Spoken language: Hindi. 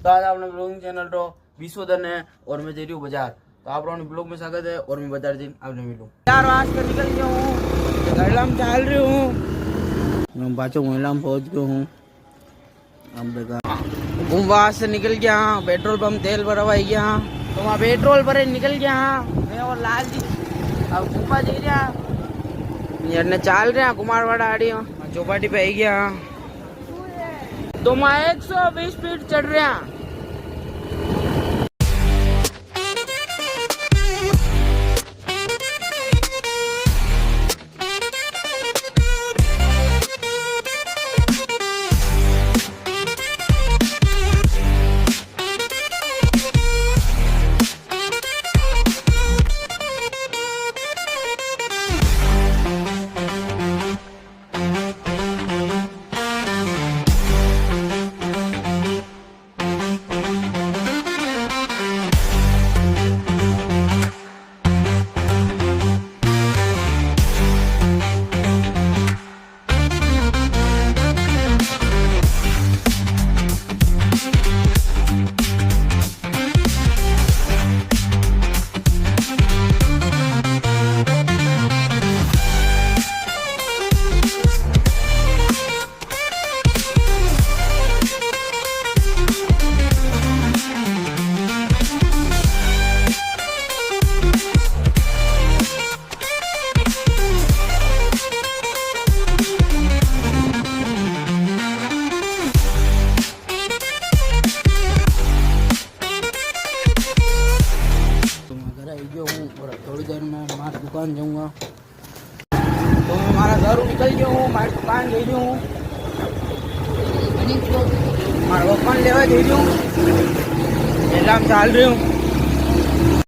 तो आज आपने ब्लॉगिंग चैनल तो विश्वधन है और मैं जा रही हूँ बाजार। तो आप लोगों ने ब्लॉग में स्वागत है और मैं बाजार दिन आपने मिलूँ यार। आज कर निकल गया हूँ, गरला में चल रही हूँ, मैं बाचो महिला में पहुँच गया हूँ। अब देखा घूमवा से निकल गया, पेट्रोल पंप तेल भरवाई गया, तो वहाँ पेट्रोल भरे निकल गया मैं और लाल जी। अब घूमवा दे रहा ने चाल रहे कुमारवाड़ा आड़ी चौपाटी पे आई गया, तो मैं 120 फीट चढ़ रहा। थोड़ी देर में हमारी दुकान जाऊंगा, तो मैं हमारा घर निकल गया हूँ, हमारी दुकान गई हूँ, हमारा दुकान लेवा गई हूँ, मेला में चल रही हूँ।